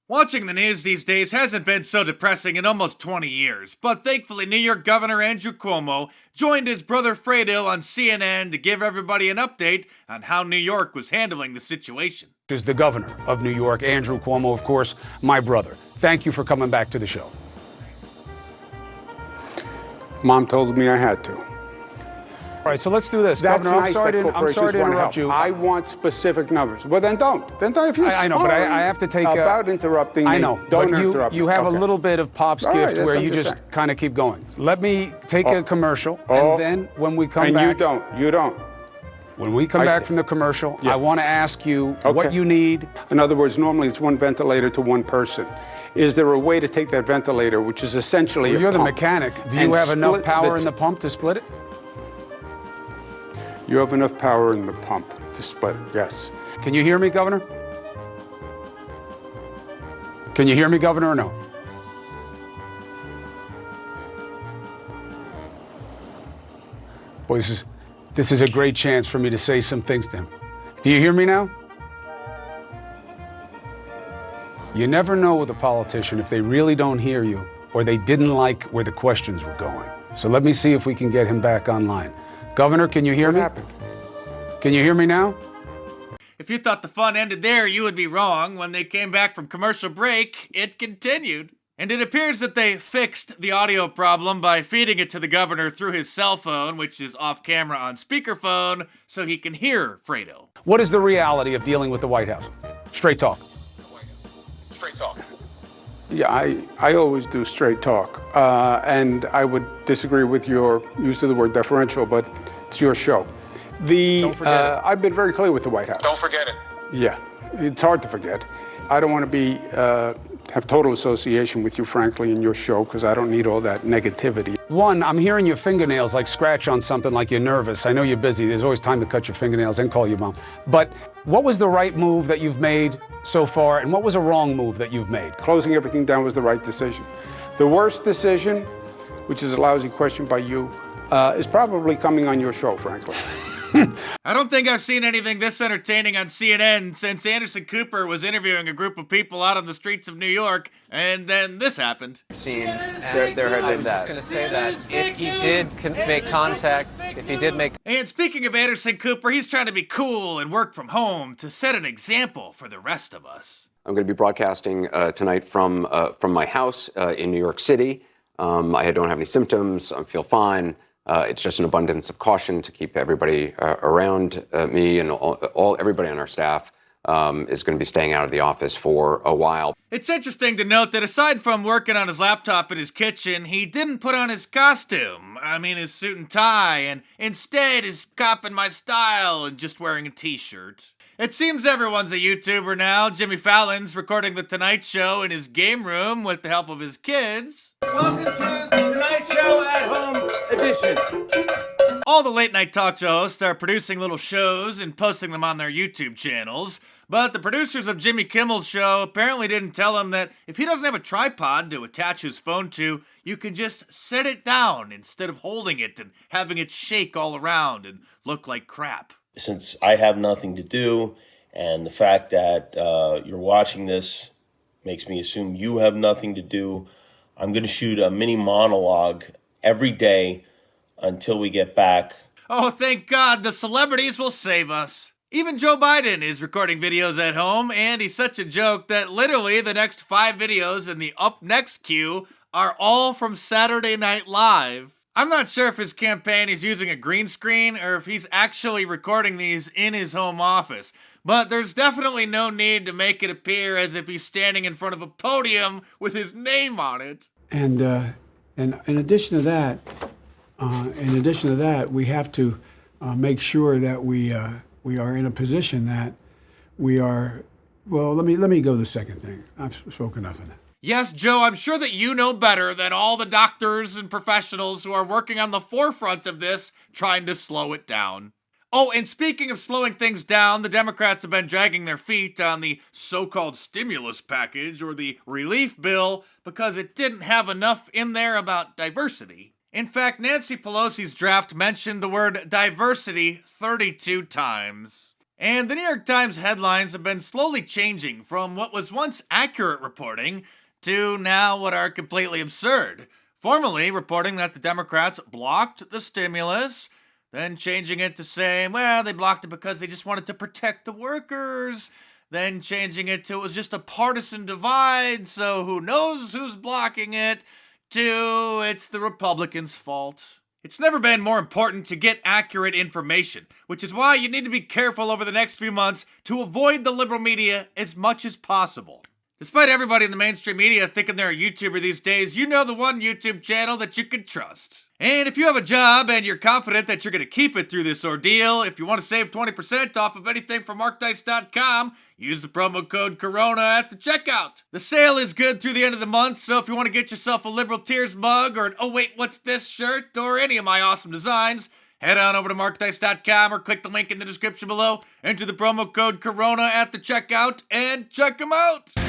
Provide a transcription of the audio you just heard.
Watching the news these days hasn't been so depressing in almost 20 years, but thankfully New York Governor Andrew Cuomo joined his brother Fredo on CNN to give everybody an update on how New York was handling the situation. Is the governor of New York, Andrew Cuomo, of course, my brother. Thank you for coming back to the show. Mom told me I had to. All right, so let's do this. That's Governor, nice I'm sorry to interrupt you. I want specific numbers. Well, then don't. Then don't. If you're I know, but I have to take about interrupting me. I know, Don't but interrupt you me. have Okay. a little bit of Pop's All gift right, where I'm you just just saying. kind of keep going. Let me take a commercial, and then when we come And back... you don't. When we come I back see. from the commercial, Yeah. I want to ask you what Okay. you need. In other words, normally it's one ventilator to one person. Is there a way to take that ventilator, which is essentially Well, a you're the pump, mechanic. Do and you have enough split power in the pump to split it? You have enough power in the pump to split it, yes. Can you hear me, Governor? Can you hear me, Governor, or no? Boy, this is a great chance for me to say some things to him. Do you hear me now? You never know with a politician if they really don't hear you or they didn't like where the questions were going. So let me see if we can get him back online. Governor, can you hear What me? happened? Can you hear me now? If you thought the fun ended there, you would be wrong. When they came back from commercial break, it continued. And it appears that they fixed the audio problem by feeding it to the governor through his cell phone, which is off camera on speakerphone, so he can hear Fredo. What is the reality of dealing with the White House? Straight talk. Straight talk. Yeah, I always do straight talk. And I would disagree with your use of the word deferential, but it's your show. Don't forget it. I've been very clear with the White House. Don't forget it. Yeah, it's hard to forget. I don't want to have total association with you, frankly, in your show, because I don't need all that negativity. One, I'm hearing your fingernails like scratch on something like you're nervous. I know you're busy. There's always time to cut your fingernails and call your mom. But what was the right move that you've made so far, and what was a wrong move that you've made? Closing everything down was the right decision. The worst decision, which is a lousy question by you, is probably coming on your show, frankly. I don't think I've seen anything this entertaining on CNN since Anderson Cooper was interviewing a group of people out on the streets of New York, and then this happened. Seen there had been that. I was just going to say that if he did make contact, if he did make... And speaking of Anderson Cooper, he's trying to be cool and work from home to set an example for the rest of us. I'm going to be broadcasting tonight from my house in New York City. I don't have any symptoms. I feel fine. It's just an abundance of caution to keep everybody around me, and everybody on our staff is going to be staying out of the office for a while. It's interesting to note that aside from working on his laptop in his kitchen, he didn't put on his costume. I mean, his suit and tie, and instead is copping my style and just wearing a t-shirt. It seems everyone's a YouTuber now. Jimmy Fallon's recording The Tonight Show in his game room with the help of his kids. Welcome to The Tonight Show at Home edition. All the late-night talk show hosts are producing little shows and posting them on their YouTube channels, but the producers of Jimmy Kimmel's show apparently didn't tell him that if he doesn't have a tripod to attach his phone to, you can just set it down instead of holding it and having it shake all around and look like crap. Since I have nothing to do, and the fact that you're watching this makes me assume you have nothing to do, I'm going to shoot a mini monologue every day until we get back. Oh, thank God, the celebrities will save us. Even Joe Biden is recording videos at home, and he's such a joke that literally the next 5 videos in the up next queue are all from Saturday Night Live. I'm not sure if his campaign is using a green screen or if he's actually recording these in his home office, but there's definitely no need to make it appear as if he's standing in front of a podium with his name on it. And in addition to that, we have to make sure that we are in a position that we are. Well, let me go to the second thing. I've spoken enough of that. Yes, Joe, I'm sure that you know better than all the doctors and professionals who are working on the forefront of this, trying to slow it down. Oh, and speaking of slowing things down, the Democrats have been dragging their feet on the so-called stimulus package or the relief bill because it didn't have enough in there about diversity. In fact, Nancy Pelosi's draft mentioned the word diversity 32 times. And the New York Times headlines have been slowly changing from what was once accurate reporting to now what are completely absurd. Formerly reporting that the Democrats blocked the stimulus, then changing it to saying, well, they blocked it because they just wanted to protect the workers, then changing it to it was just a partisan divide, so who knows who's blocking it, to it's the Republicans' fault. It's never been more important to get accurate information, which is why you need to be careful over the next few months to avoid the liberal media as much as possible. Despite everybody in the mainstream media thinking they're a YouTuber these days, you know the one YouTube channel that you can trust. And if you have a job and you're confident that you're going to keep it through this ordeal, if you want to save 20% off of anything from markdice.com, use the promo code Corona at the checkout. The sale is good through the end of the month, so if you want to get yourself a Liberal Tears mug or an Oh Wait What's This shirt or any of my awesome designs, head on over to markdice.com or click the link in the description below, enter the promo code Corona at the checkout, and check them out!